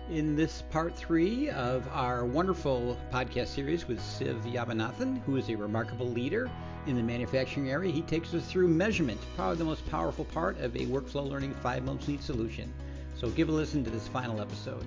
In this part three of our wonderful podcast series with Sivaram Jambunathan, who is a remarkable leader in the manufacturing area, he takes us through measurement, probably the most powerful part of a workflow learning 5 months lead solution. So give a listen to this final episode.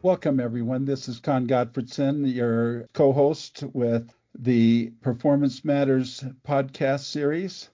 Welcome, everyone. This is Con Gottfredson, your co-host with the Performance Matters podcast series.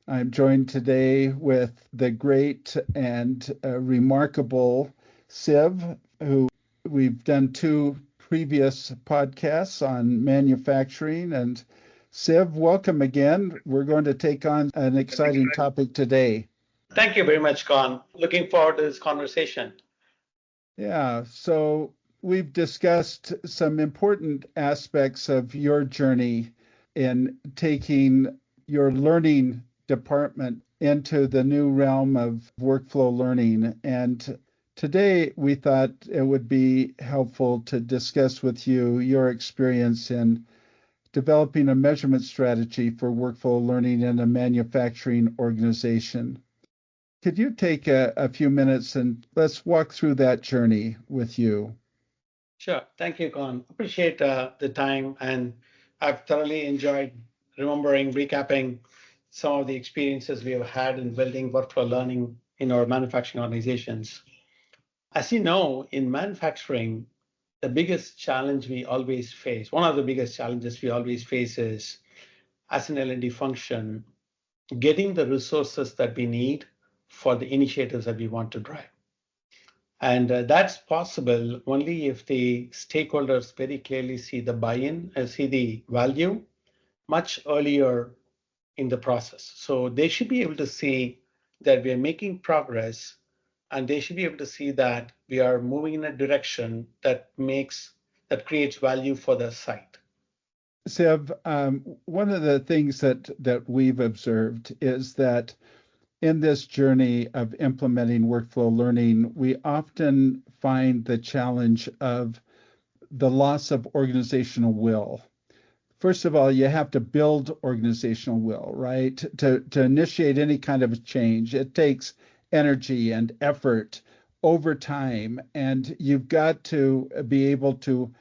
I'm joined today with the great and remarkable Siv, who we've done 2 previous podcasts on manufacturing. And Siv, welcome again. We're going to take on an exciting topic today. Thank you very much, Con. Looking forward to this conversation. Yeah, so we've discussed some important aspects of your journey in taking your learning department into the new realm of workflow learning. And today we thought it would be helpful to discuss with you your experience in developing a measurement strategy for workflow learning in a manufacturing organization. Could you take a few minutes and let's walk through that journey with you? Sure. Thank you, Con. Appreciate the time, and I've thoroughly enjoyed recapping some of the experiences we have had in building workflow learning in our manufacturing organizations. As you know, in manufacturing, the biggest challenge we always face, one of the biggest challenges we always face is, as an L&D function, getting the resources that we need for the initiatives that we want to drive. And that's possible only if the stakeholders very clearly see the buy-in, see the value much earlier in the process. So they should be able to see that we are making progress, and they should be able to see that we are moving in a direction that creates value for the site. Siv, one of the things that we've observed is that in this journey of implementing workflow learning, we often find the challenge of the loss of organizational will. First of all, you have to build organizational will, right? To initiate any kind of a change, it takes energy and effort over time, and you've got to be able to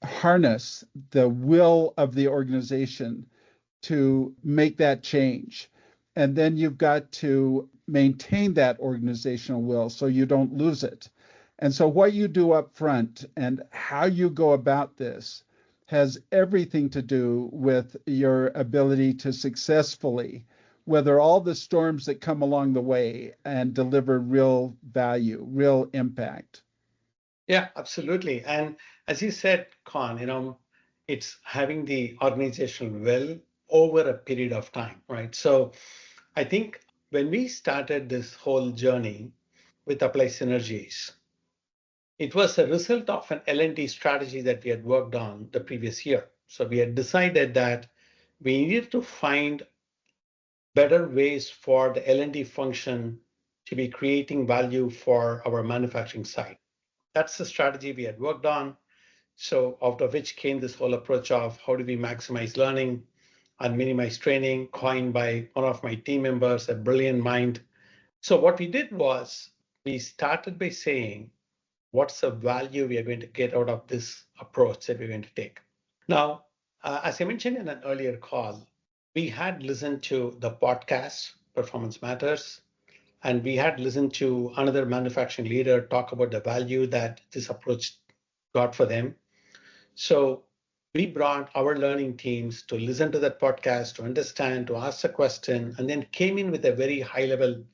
harness the will of the organization to make that change. And then you've got to maintain that organizational will so you don't lose it. And so what you do up front and how you go about this has everything to do with your ability to successfully weather all the storms that come along the way and deliver real value, real impact. Yeah, absolutely. And as you said, Con, it's having the organizational will over a period of time, right? So I think when we started this whole journey with Apply Synergies, it was a result of an L&D strategy that we had worked on the previous year. So we had decided that we needed to find better ways for the L&D function to be creating value for our manufacturing site. That's the strategy we had worked on. So out of which came this whole approach of how do we maximize learning and minimize training, coined by one of my team members, a brilliant mind. So what we did was we started by saying, what's the value we are going to get out of this approach that we're going to take? Now, as I mentioned in an earlier call, we had listened to the podcast, Performance Matters, and we had listened to another manufacturing leader talk about the value that this approach got for them. So we brought our learning teams to listen to that podcast, to understand, to ask a question, and then came in with a very high-level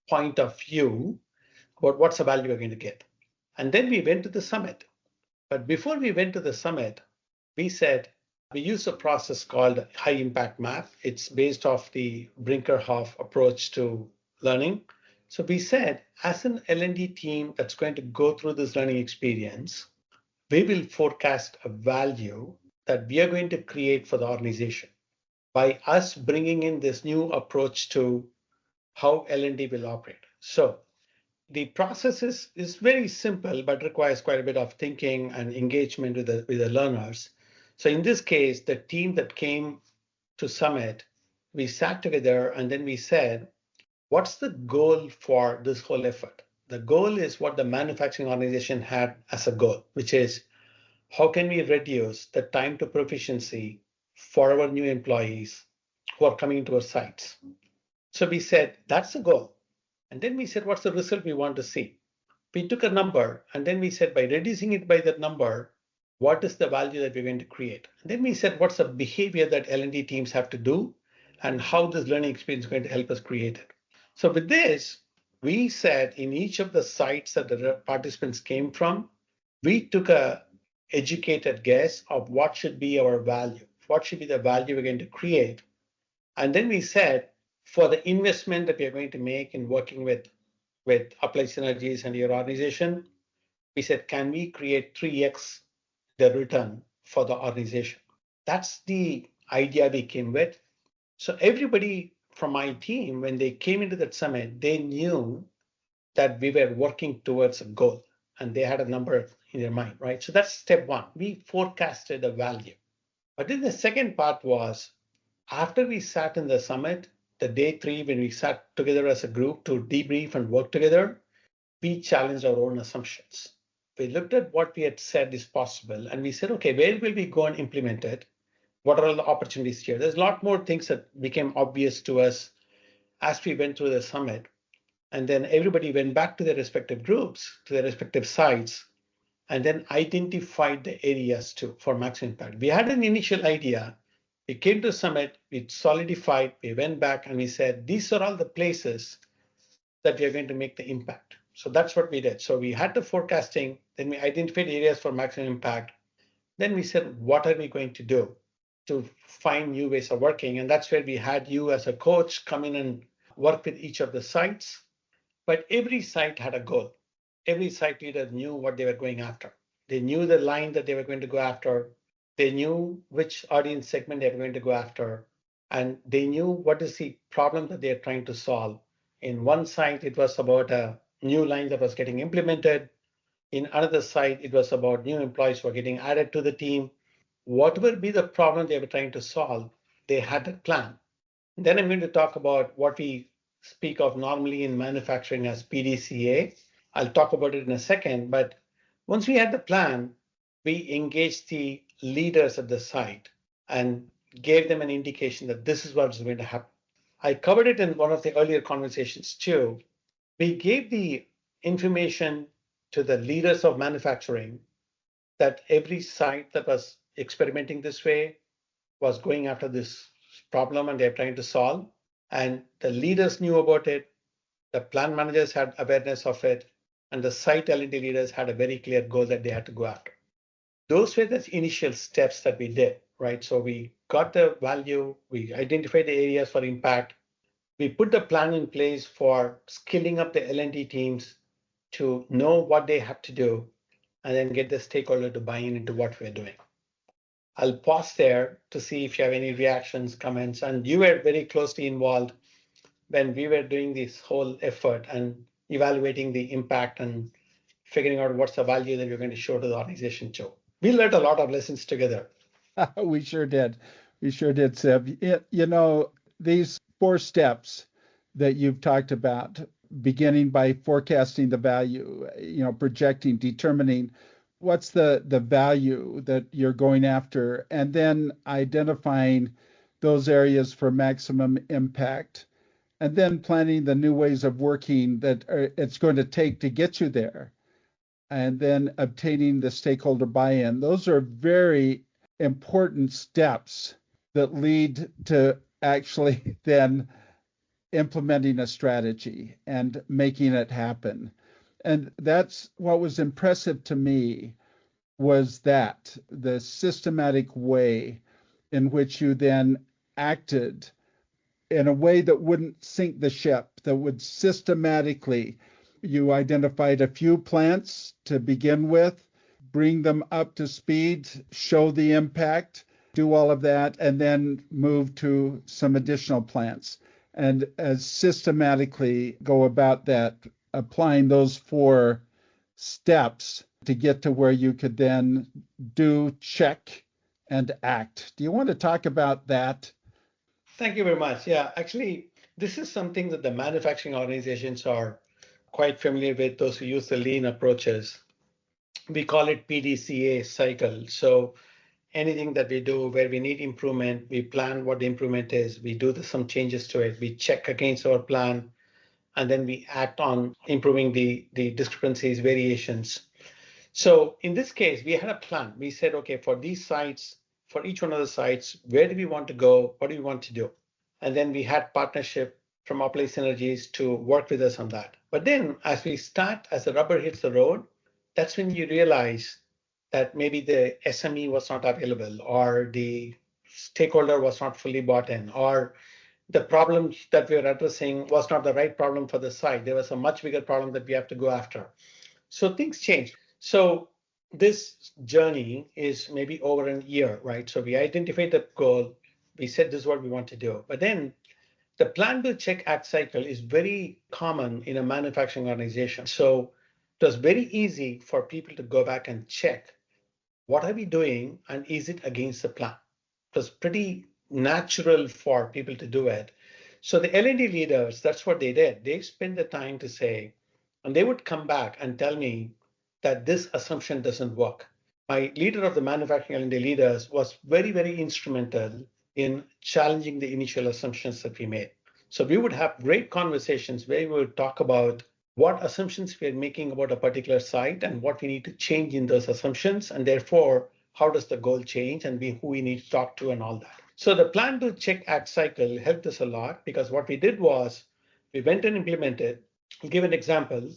point of view about what's the value we're going to get. And then we went to the summit. But before we went to the summit, we said, we use a process called high impact math. It's based off the Brinkerhoff approach to learning. So we said, as an L&D team that's going to go through this learning experience, we will forecast a value that we are going to create for the organization by us bringing in this new approach to how L&D will operate. So the process is very simple, but requires quite a bit of thinking and engagement with the learners. So in this case, the team that came to Summit, we sat together and then we said, what's the goal for this whole effort? The goal is what the manufacturing organization had as a goal, which is how can we reduce the time to proficiency for our new employees who are coming into our sites? So we said, that's the goal. And then we said, what's the result we want to see? We took a number and then we said, by reducing it by that number, what is the value that we're going to create? And then we said, what's the behavior that L&D teams have to do and how this learning experience is going to help us create it? So with this, we said in each of the sites that the participants came from, we took a educated guess of what should be our value, what should be the value we're going to create. And then we said, for the investment that we are going to make in working with Applied Synergies and your organization, we said, can we create 3x the return for the organization? That's the idea we came with. So everybody from my team, when they came into that summit, they knew that we were working towards a goal and they had a number in their mind, right? So that's step one. We forecasted the value. But then the second part was after we sat in the summit, the day 3, when we sat together as a group to debrief and work together, we challenged our own assumptions. We looked at what we had said is possible and we said, okay, where will we go and implement it? What are all the opportunities here? There's a lot more things that became obvious to us as we went through the summit. And then everybody went back to their respective groups, to their respective sites, and then identified the areas too for maximum impact. We had an initial idea. We came to the summit, we solidified, we went back and we said, these are all the places that we are going to make the impact. So that's what we did. So we had the forecasting, then we identified areas for maximum impact. Then we said, what are we going to do to find new ways of working? And that's where we had you as a coach come in and work with each of the sites. But every site had a goal. Every site leader knew what they were going after. They knew the line that they were going to go after. They knew which audience segment they were going to go after. And they knew what is the problem that they are trying to solve. In one site, it was about a new line that was getting implemented. In another site, it was about new employees who are getting added to the team. Whatever be the problem they were trying to solve, they had a plan. Then I'm going to talk about what we speak of normally in manufacturing as PDCA. I'll talk about it in a second, but once we had the plan, we engaged the leaders at the site and gave them an indication that this is what's going to happen. I covered it in one of the earlier conversations too. We gave the information to the leaders of manufacturing that every site that was experimenting this way was going after this problem and they're trying to solve. And the leaders knew about it, the plant managers had awareness of it, and the site L&D leaders had a very clear goal that they had to go after. Those were the initial steps that we did, right? So we got the value, we identified the areas for impact, we put the plan in place for skilling up the L&D teams to know what they have to do, and then get the stakeholder to buy in into what we're doing. I'll pause there to see if you have any reactions, comments, and you were very closely involved when we were doing this whole effort and evaluating the impact and figuring out what's the value that we're going to show to the organization too. We learned a lot of lessons together. We sure did. We sure did, Siv. These 4 steps that you've talked about, beginning by forecasting the value, projecting, determining what's the value that you're going after, and then identifying those areas for maximum impact, and then planning the new ways of working that it's going to take to get you there, and then obtaining the stakeholder buy-in. Those are very important steps that lead to actually then implementing a strategy and making it happen. And that's what was impressive to me, was that the systematic way in which you then acted in a way that wouldn't sink the ship, that would systematically, you identified a few plants to begin with, bring them up to speed, show the impact, do all of that, and then move to some additional plants. And as systematically go about that, applying those 4 steps to get to where you could then do, check, and act. Do you want to talk about that? Thank you very much. Yeah, actually, this is something that the manufacturing organizations are quite familiar with, those who use the lean approaches, we call it PDCA cycle. So anything that we do where we need improvement, we plan what the improvement is, we do some changes to it, we check against our plan, and then we act on improving the discrepancies, variations. So in this case, we had a plan. We said, okay, for these sites, for each one of the sites, where do we want to go? What do we want to do? And then we had partnership from Apply Synergies to work with us on that. But then as the rubber hits the road, that's when you realize that maybe the SME was not available, or the stakeholder was not fully bought in, or the problem that we were addressing was not the right problem for the site. There was a much bigger problem that we have to go after. So things change. So this journey is maybe over a year, right? So we identified the goal. We said this is what we want to do. But then the plan, build, check, act cycle is very common in a manufacturing organization. So it was very easy for people to go back and check, what are we doing and is it against the plan? It was pretty natural for people to do it. So the L&D leaders, that's what they did. They spent the time to say, and they would come back and tell me that this assumption doesn't work. My leader of the manufacturing L&D leaders was very, very instrumental in challenging the initial assumptions that we made. So we would have great conversations where we would talk about what assumptions we're making about a particular site and what we need to change in those assumptions, and therefore, how does the goal change and who we need to talk to and all that. So the plan, do, check, act cycle helped us a lot, because what we did was we went and implemented. I'll give an example.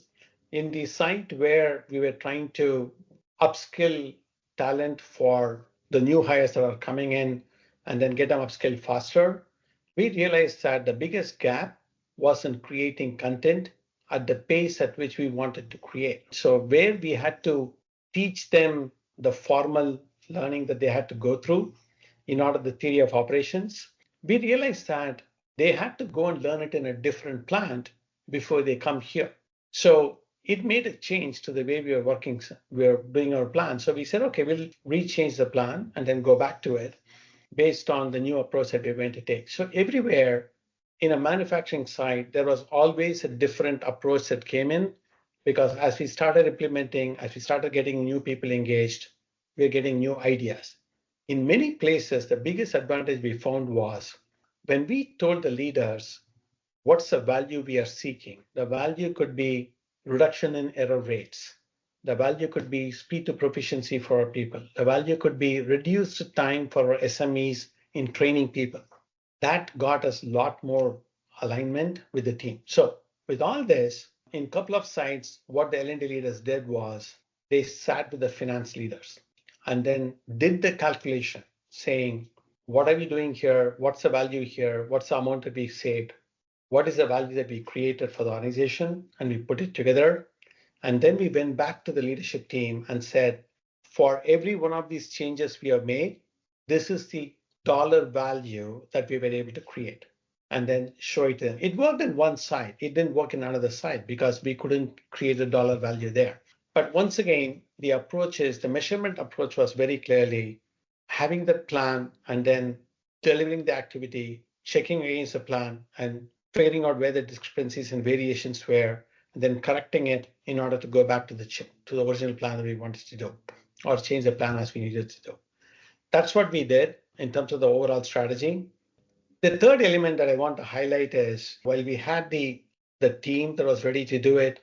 In the site where we were trying to upskill talent for the new hires that are coming in and then get them upskilled faster, we realized that the biggest gap was in creating content at the pace at which we wanted to create. So where we had to teach them the formal learning that they had to go through in order the theory of operations, we realized that they had to go and learn it in a different plant before they come here. So it made a change to the way we were working, we were doing our plan. So we said, okay, we'll rechange the plan and then go back to it based on the new approach that we're going to take. So everywhere in a manufacturing site, there was always a different approach that came in, because as we started implementing, as we started getting new people engaged, we're getting new ideas. In many places, the biggest advantage we found was when we told the leaders what's the value we are seeking. The value could be reduction in error rates. The value could be speed to proficiency for our people. The value could be reduced time for our SMEs in training people. That got us a lot more alignment with the team. So with all this, in a couple of sites, what the L&D leaders did was they sat with the finance leaders and then did the calculation saying, what are we doing here? What's the value here? What's the amount that we saved? What is the value that we created for the organization? And we put it together. And then we went back to the leadership team and said, for every one of these changes we have made, this is the dollar value that we were able to create, and then show it to them. It worked in one side. It didn't work in another side because we couldn't create a dollar value there. But once again, the measurement approach was very clearly having the plan and then delivering the activity, checking against the plan, and figuring out where the discrepancies and variations were, and then correcting it in order to go back to the original plan that we wanted to do, or change the plan as we needed to do. That's what we did in terms of the overall strategy. The third element that I want to highlight is, while we had the team that was ready to do it,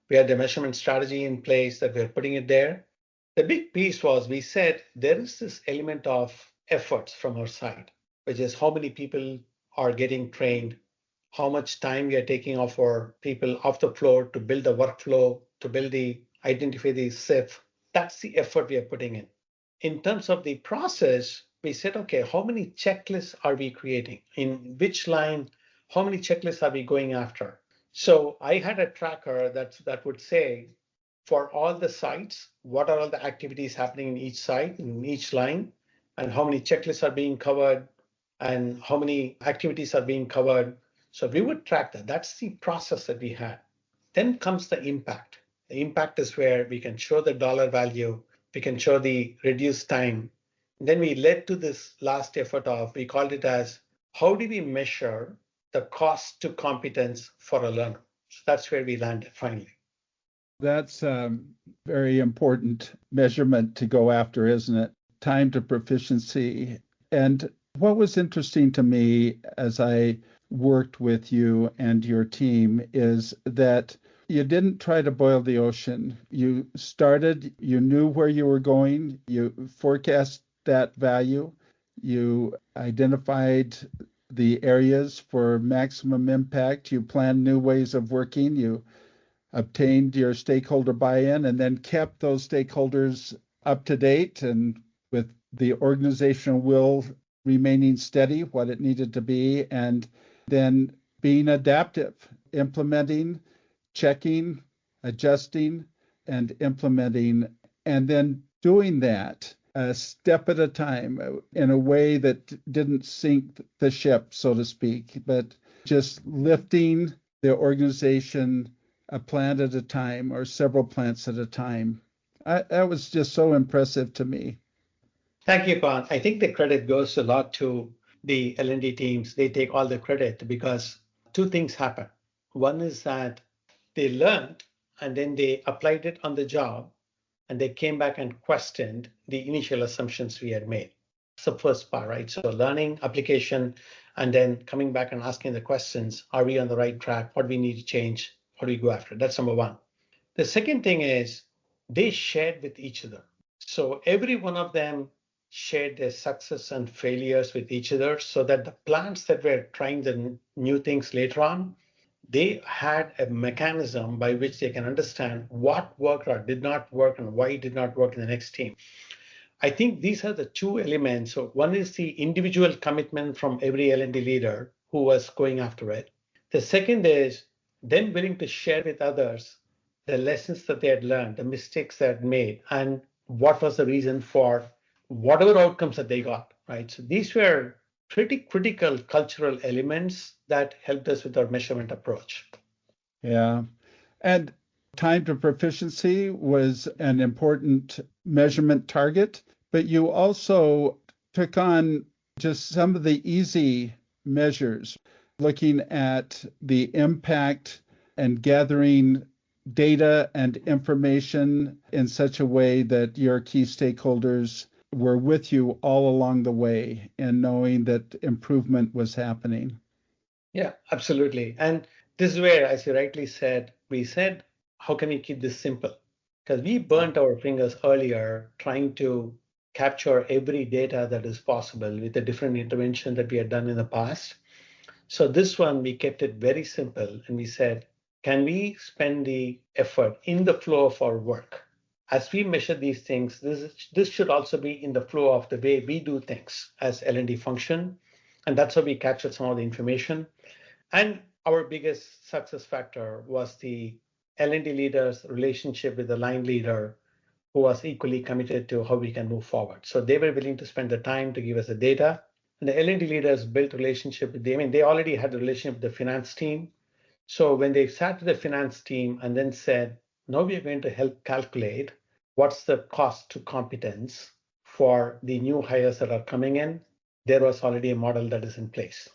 we had the measurement strategy in place that we're putting it there. The big piece was we said there is this element of efforts from our side, which is how many people are getting trained, how much time we are taking off our people off the floor to build a workflow, to identify the SIF. That's the effort we are putting in. In terms of the process, we said, okay, how many checklists are we creating? In which line, how many checklists are we going after? So I had a tracker that would say, for all the sites, what are all the activities happening in each site, in each line, and how many checklists are being covered, and how many activities are being covered. So we would track that. That's the process that we had. Then comes the impact. The impact is where we can show the dollar value, we can show the reduced time. Then we led to this last effort of, we called it as, how do we measure the cost to competence for a learner? So that's where we landed finally. That's a very important measurement to go after, isn't it? Time to proficiency. And what was interesting to me as I worked with you and your team is that you didn't try to boil the ocean. You started, you knew where you were going, you forecast that value, you identified the areas for maximum impact, you planned new ways of working, you obtained your stakeholder buy-in, and then kept those stakeholders up to date and with the organizational will remaining steady, what it needed to be, and then being adaptive, implementing, checking, adjusting, and implementing, and then doing that a step at a time in a way that didn't sink the ship, so to speak, but just lifting the organization a plant at a time or several plants at a time. That was just so impressive to me. Thank you, Con. I think the credit goes a lot to the L&D teams. They take all the credit because two things happen. One is that they learned and then they applied it on the job and they came back and questioned the initial assumptions we had made. It's the first part, right? So learning, application, and then coming back and asking the questions, are we on the right track? What do we need to change? What do we go after? That's number one. The second thing is they shared with each other. So every one of them shared their success and failures with each other so that the plants that were trying the new things later on, they had a mechanism by which they can understand what worked or did not work and why it did not work in the next team. I think these are the two elements. So one is the individual commitment from every L&D leader who was going after it. The second is them willing to share with others the lessons that they had learned, the mistakes they had made, and what was the reason for whatever outcomes that they got, right? So these were pretty critical cultural elements that helped us with our measurement approach. Yeah. And time to proficiency was an important measurement target, but you also took on just some of the easy measures, looking at the impact and gathering data and information in such a way that your key stakeholders were with you all along the way and knowing that improvement was happening. Yeah, absolutely. And this is where, as you rightly said, we said, how can we keep this simple? Because we burnt our fingers earlier trying to capture every data that is possible with the different intervention that we had done in the past. So this one, we kept it very simple and we said, can we spend the effort in the flow of our work? As we measure these things, this should also be in the flow of the way we do things as L&D function. And that's how we captured some of the information. And our biggest success factor was the L&D leader's relationship with the line leader, who was equally committed to how we can move forward. So they were willing to spend the time to give us the data. And the L&D leaders built relationship with them. I mean, they already had a relationship with the finance team. So when they sat with the finance team and then said, now we are going to help calculate what's the cost to competence for the new hires that are coming in, there was already a model that is in place.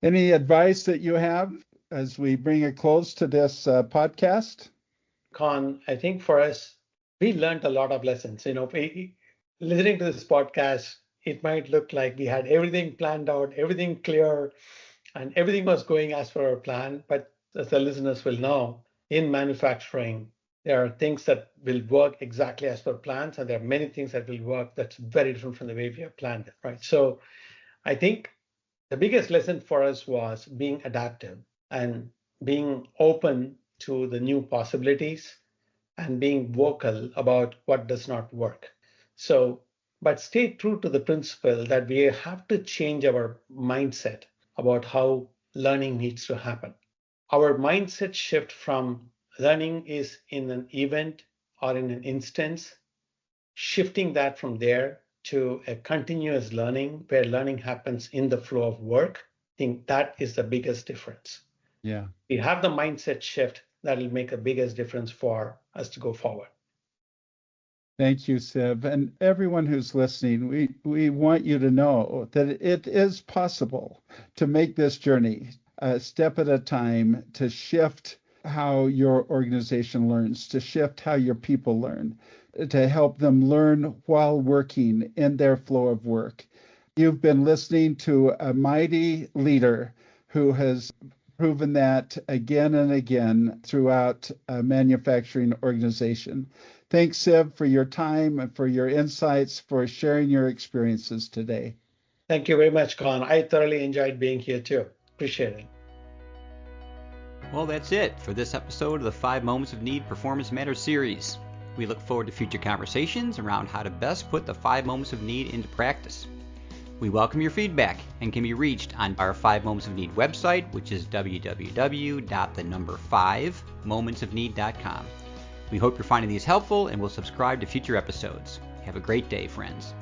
Any advice that you have as we bring a close to this podcast? Con, I think for us, we learned a lot of lessons. Listening to this podcast, it might look like we had everything planned out, everything clear, and everything was going as per our plan. But as the listeners will know, in manufacturing, there are things that will work exactly as per plans, and there are many things that will work that's very different from the way we have planned it, right? So I think the biggest lesson for us was being adaptive and being open to the new possibilities and being vocal about what does not work. So, but stay true to the principle that we have to change our mindset about how learning needs to happen. Our mindset shift from learning is in an event or in an instance, shifting that from there to a continuous learning where learning happens in the flow of work. I think that is the biggest difference. Yeah. We have the mindset shift that will make the biggest difference for us to go forward. Thank you, Siv. And everyone who's listening, we want you to know that it is possible to make this journey, a step at a time to shift how your organization learns, to shift how your people learn, to help them learn while working in their flow of work. You've been listening to a mighty leader who has proven that again and again throughout a manufacturing organization. Thanks, Siv, for your time and for your insights, for sharing your experiences today. Thank you very much, Con. I thoroughly enjoyed being here too. Appreciate it. Well, that's it for this episode of the 5 Moments of Need Performance Matters series. We look forward to future conversations around how to best put the 5 Moments of Need into practice. We welcome your feedback and can be reached on our 5 Moments of Need website, which is www.5momentsofneed.com. We hope you're finding these helpful and will subscribe to future episodes. Have a great day, friends.